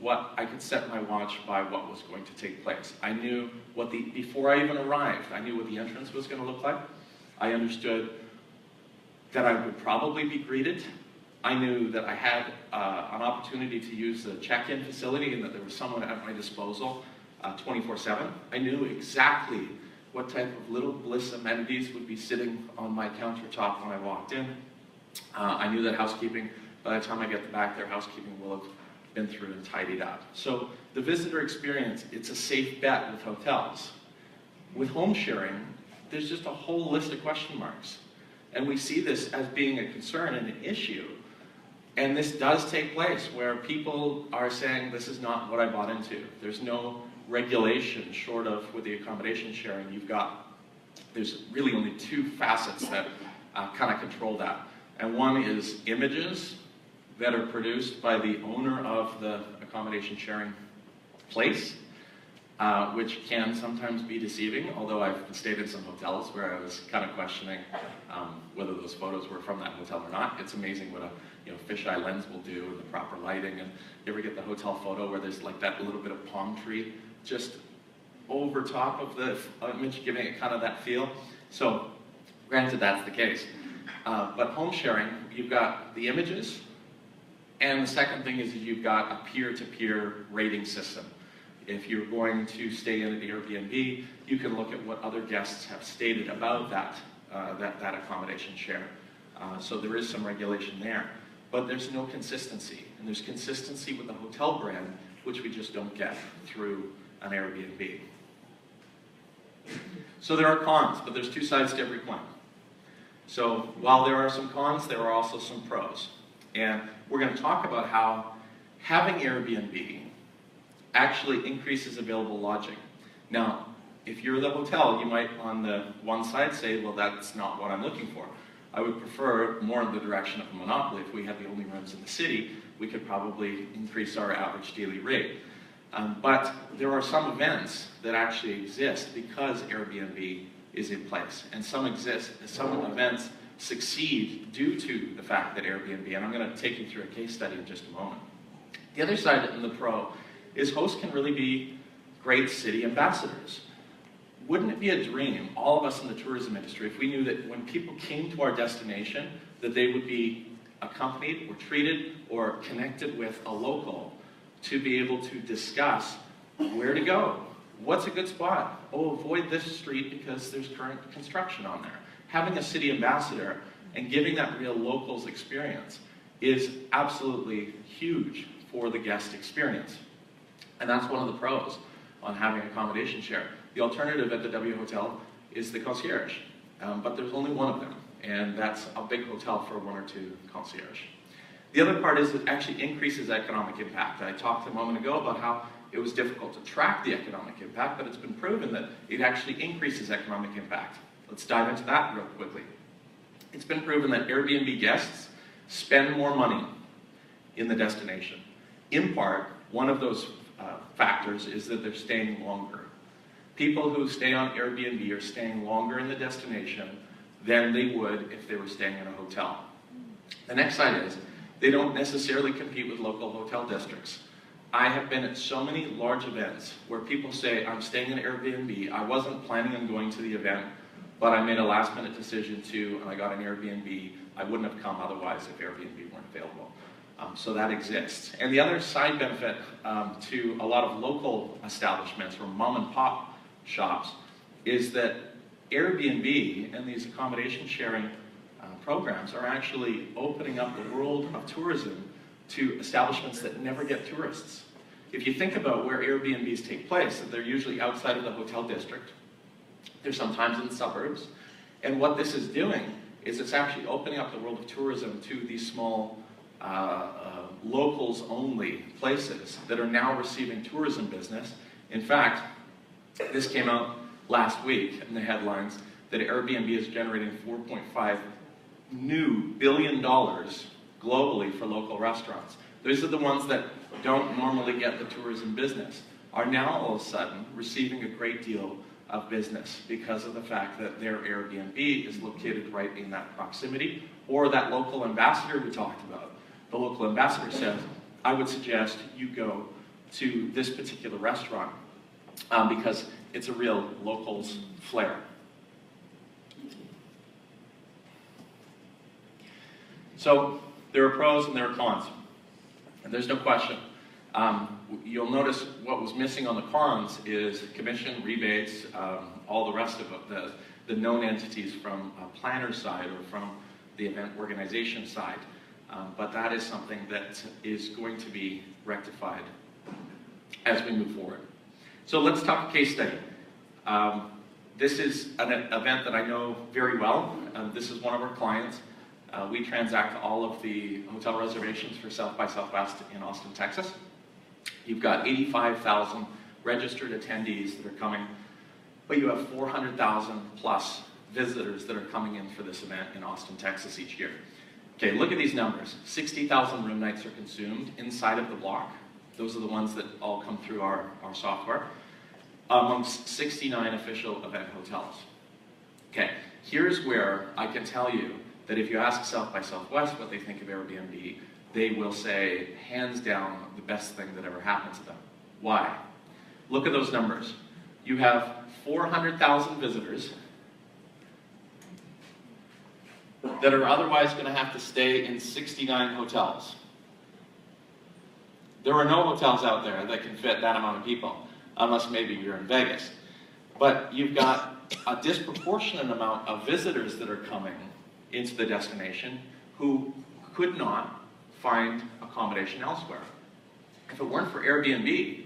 what, I could set my watch by what was going to take place. I knew what before I even arrived, I knew what the entrance was going to look like. I understood that I would probably be greeted. I knew that I had an opportunity to use the check-in facility and that there was someone at my disposal 24/7. I knew exactly what type of little bliss amenities would be sitting on my countertop when I walked in. I knew that housekeeping, by the time I get back there, housekeeping will have been through and tidied up. So the visitor experience, it's a safe bet with hotels. With home sharing, there's just a whole list of question marks. And we see this as being a concern and an issue. And this does take place where people are saying, this is not what I bought into. There's no regulation short of with the accommodation sharing. There's really only two facets that kind of control that. And one is images that are produced by the owner of the accommodation sharing place, which can sometimes be deceiving, although I've stayed in some hotels where I was kind of questioning whether those photos were from that hotel or not. It's amazing what a fisheye lens will do and the proper lighting. And you ever get the hotel photo where there's like that little bit of palm tree just over top of the image, giving it kind of that feel? So granted, that's the case. But home sharing, you've got the images, and the second thing is you've got a peer-to-peer rating system. If you're going to stay in an Airbnb, you can look at what other guests have stated about that accommodation share. So there is some regulation there. But there's no consistency. And there's consistency with the hotel brand, which we just don't get through an Airbnb. So there are cons, but there's two sides to every coin. So while there are some cons, there are also some pros. And we're going to talk about how having Airbnb actually increases available lodging. Now, if you're the hotel, you might on the one side say, well, that's not what I'm looking for. I would prefer more in the direction of a monopoly. If we had the only rooms in the city, we could probably increase our average daily rate. But there are some events that actually exist because Airbnb is in place. And some events succeed due to the fact that Airbnb, and I'm going to take you through a case study in just a moment. The other side in the pro is hosts can really be great city ambassadors. Wouldn't it be a dream, all of us in the tourism industry, if we knew that when people came to our destination, that they would be accompanied or treated or connected with a local to be able to discuss where to go? What's a good spot? Oh, avoid this street because there's current construction on there. Having a city ambassador and giving that real locals experience is absolutely huge for the guest experience. And that's one of the pros on having accommodation share. The alternative at the W Hotel is the concierge, but there's only one of them, and that's a big hotel for one or two concierge. The other part is it actually increases economic impact. I talked a moment ago about how it was difficult to track the economic impact, but it's been proven that it actually increases economic impact. Let's dive into that real quickly. It's been proven that Airbnb guests spend more money in the destination. In part, one of those factors is that they're staying longer. People who stay on Airbnb are staying longer in the destination than they would if they were staying in a hotel. The next side is they don't necessarily compete with local hotel districts. I have been at so many large events where people say, I'm staying in Airbnb, I wasn't planning on going to the event, but I made a last minute decision to, and I got an Airbnb. I wouldn't have come otherwise if Airbnb weren't available. So that exists. And the other side benefit to a lot of local establishments or mom and pop shops is that Airbnb and these accommodation sharing programs are actually opening up the world of tourism to establishments that never get tourists. If you think about where Airbnbs take place, they're usually outside of the hotel district. They're sometimes in suburbs. And what this is doing is it's actually opening up the world of tourism to these small locals-only places that are now receiving tourism business. In fact, this came out last week in the headlines that Airbnb is generating $4.5 billion globally for local restaurants. Those are the ones that don't normally get the tourism business, are now all of a sudden receiving a great deal of business because of the fact that their Airbnb is located right in that proximity, or that local ambassador we talked about. The local ambassador says, I would suggest you go to this particular restaurant because it's a real locals flair. So there are pros and there are cons, and there's no question. You'll notice what was missing on the cons is commission, rebates, all the rest of it, the known entities from a planner side or from the event organization side. But that is something that is going to be rectified as we move forward. So let's talk a case study. This is an event that I know very well. This is one of our clients. We transact all of the hotel reservations for South by Southwest in Austin, Texas. You've got 85,000 registered attendees that are coming, but you have 400,000 plus visitors that are coming in for this event in Austin, Texas each year. Okay, look at these numbers. 60,000 room nights are consumed inside of the block. Those are the ones that all come through our software, amongst 69 official event hotels. Okay, here's where I can tell you that if you ask South by Southwest what they think of Airbnb, they will say, hands down, the best thing that ever happened to them. Why? Look at those numbers. You have 400,000 visitors that are otherwise going to have to stay in 69 hotels. There are no hotels out there that can fit that amount of people, unless maybe you're in Vegas. But you've got a disproportionate amount of visitors that are coming into the destination who could not find accommodation elsewhere. If it weren't for Airbnb,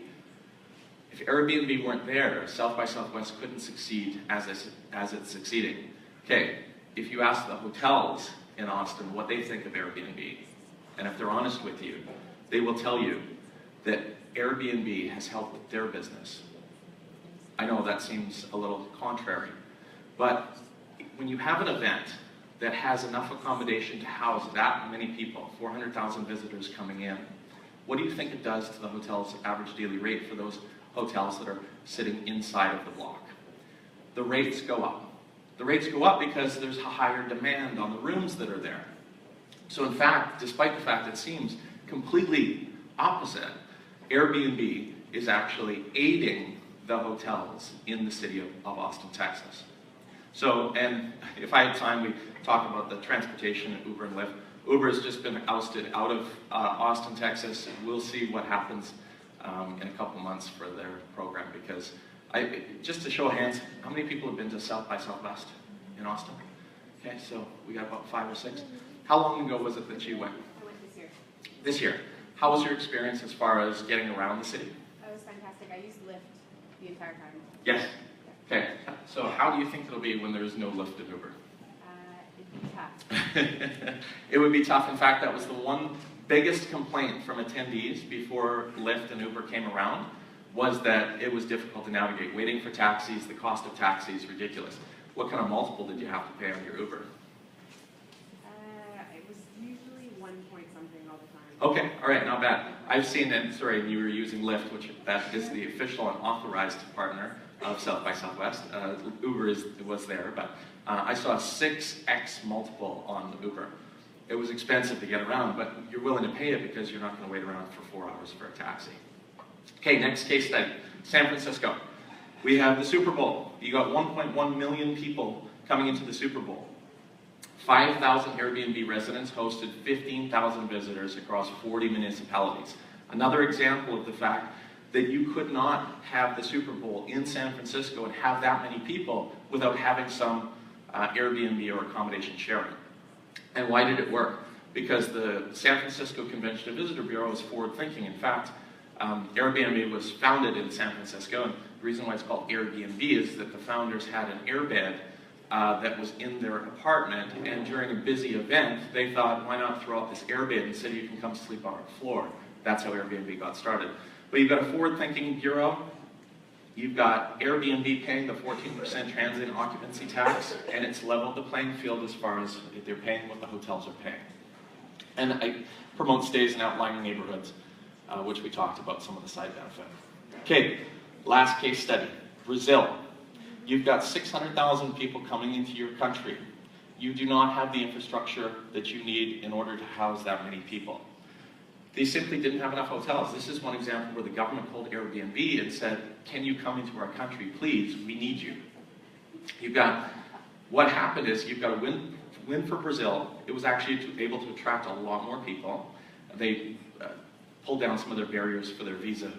if Airbnb weren't there, South by Southwest couldn't succeed as it's succeeding. Okay, if you ask the hotels in Austin what they think of Airbnb, and if they're honest with you, they will tell you that Airbnb has helped their business. I know that seems a little contrary, but when you have an event that has enough accommodation to house that many people, 400,000 visitors coming in, what do you think it does to the hotel's average daily rate for those hotels that are sitting inside of the block? The rates go up. The rates go up because there's a higher demand on the rooms that are there. So in fact, despite the fact it seems completely opposite, Airbnb is actually aiding the hotels in the city of Austin, Texas. So, and if I had time, we talk about the transportation and Uber and Lyft. Uber has just been ousted out of Austin, Texas, and we'll see what happens in a couple months for their program, because just to show of hands, how many people have been to South by Southwest in Austin? Okay, so we got about 5 or 6. How long ago was it that you went? I went this year. This year. How was your experience as far as getting around the city? It was fantastic. I used Lyft the entire time. Yes. Okay, so how do you think it'll be when there's no Lyft and Uber? It'd be tough. It would be tough. In fact, that was the one biggest complaint from attendees before Lyft and Uber came around, was that it was difficult to navigate. Waiting for taxis, the cost of taxis, ridiculous. What kind of multiple did you have to pay on your Uber? It was usually 1 point something all the time. Okay, all right, not bad. I've seen, and sorry, you were using Lyft, which that is the official and authorized partner of South by Southwest. Uber was there, but I saw a 6x multiple on Uber. It was expensive to get around, but you're willing to pay it because you're not going to wait around for 4 hours for a taxi. Okay, next case study, San Francisco. We have the Super Bowl. You got 1.1 million people coming into the Super Bowl. 5,000 Airbnb residents hosted 15,000 visitors across 40 municipalities. Another example of the fact that you could not have the Super Bowl in San Francisco and have that many people without having some Airbnb or accommodation sharing. And why did it work? Because the San Francisco Convention and Visitor Bureau is forward-thinking. In fact, Airbnb was founded in San Francisco, and the reason why it's called Airbnb is that the founders had an airbed that was in their apartment, and during a busy event, they thought, why not throw out this airbed and say you can come sleep on our floor? That's how Airbnb got started. But you've got a forward-thinking bureau. You've got Airbnb paying the 14% transient occupancy tax, and it's leveled the playing field as far as if they're paying what the hotels are paying. And I promote stays in outlying neighborhoods, which we talked about some of the side benefit. Okay, last case study, Brazil. You've got 600,000 people coming into your country. You do not have the infrastructure that you need in order to house that many people. They simply didn't have enough hotels. This is one example where the government called Airbnb and said, can you come into our country, please? We need you. What happened is you've got a win for Brazil. It was actually able to attract a lot more people. They pulled down some of their barriers for their visa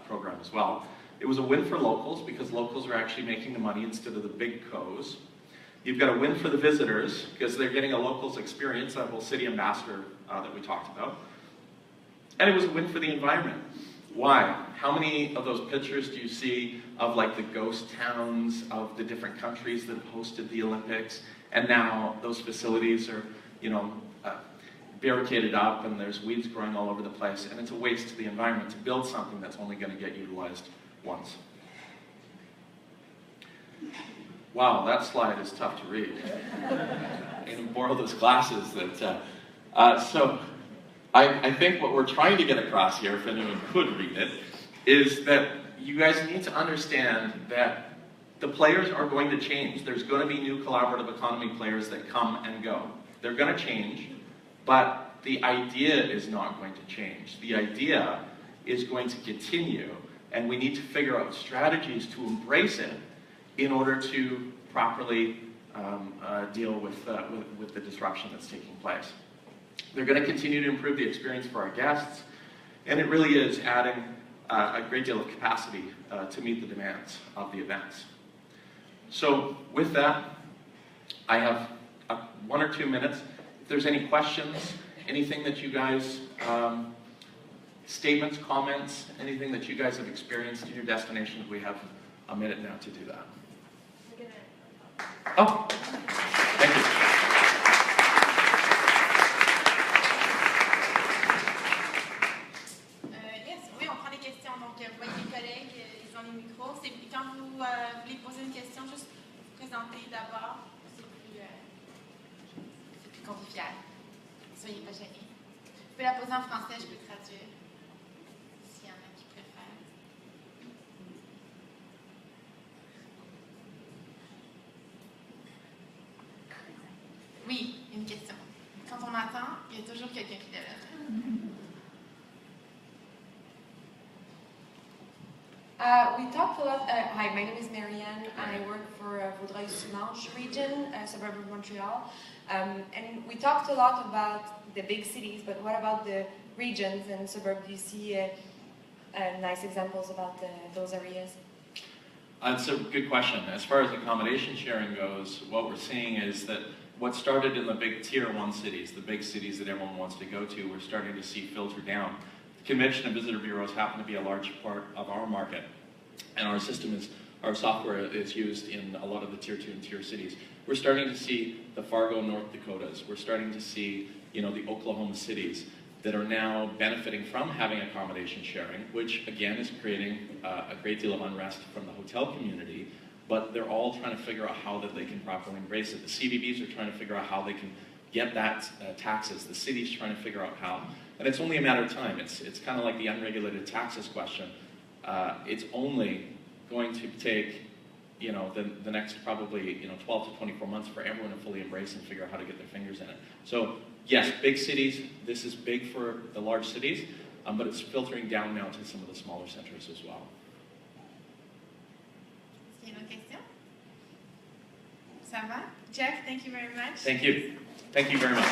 program as well. It was a win for locals because locals are actually making the money instead of the big co's. You've got a win for the visitors because they're getting a locals experience, that whole city ambassador that we talked about. And it was a win for the environment. Why? How many of those pictures do you see of like the ghost towns of the different countries that hosted the Olympics? And now those facilities are, barricaded up and there's weeds growing all over the place. And it's a waste to the environment to build something that's only going to get utilized once. Wow, that slide is tough to read. I'm going to borrow those glasses. So I think what we're trying to get across here, if anyone could read it, is that you guys need to understand that the players are going to change. There's going to be new collaborative economy players that come and go. They're going to change, but the idea is not going to change. The idea is going to continue, and we need to figure out strategies to embrace it in order to properly deal with the disruption that's taking place. They're going to continue to improve the experience for our guests, and it really is adding a great deal of capacity to meet the demands of the events. So with that, I have 1 or 2 minutes. If there's any questions, anything that you guys, statements, comments, anything that you guys have experienced in your destinations, we have a minute now to do that. Oh, thank you. Oui, on prend les questions. Donc, vous voyez les collègues, ils ont les micros. Quand vous voulez poser une question, juste vous présenter d'abord. C'est plus convivial. Soyez pas gênés. Vous pouvez la poser en français, je peux traduire. S'il y en a qui préfèrent. Oui, une question. Quand on m'attend, il y a toujours quelqu'un qui lève la main. We talked a lot. Hi, my name is Marianne. I work for Vaudreuil-Soulanges region, suburb of Montreal. And we talked a lot about the big cities, but what about the regions and suburbs? Do you see nice examples about those areas? That's a good question. As far as accommodation sharing goes, what we're seeing is that what started in the big tier 1 cities, the big cities that everyone wants to go to, we're starting to see filter down. Convention and visitor bureaus happen to be a large part of our market, and our software is used in a lot of the tier 2 and tier cities. We're starting to see the Fargo, North Dakotas. We're starting to see, the Oklahoma cities that are now benefiting from having accommodation sharing, which again is creating a great deal of unrest from the hotel community, but they're all trying to figure out how that they can properly embrace it. The CVBs are trying to figure out how they can get that taxes. The city's trying to figure out how. And it's only a matter of time. It's kind of like the unregulated taxes question. It's only going to take, the next probably, 12 to 24 months for everyone to fully embrace and figure out how to get their fingers in it. So yes, big cities, this is big for the large cities, but it's filtering down now to some of the smaller centers as well. Est-ce qu'il y a une autre question? Ça va? Jeff, thank you very much. Thank you. Thank you very much.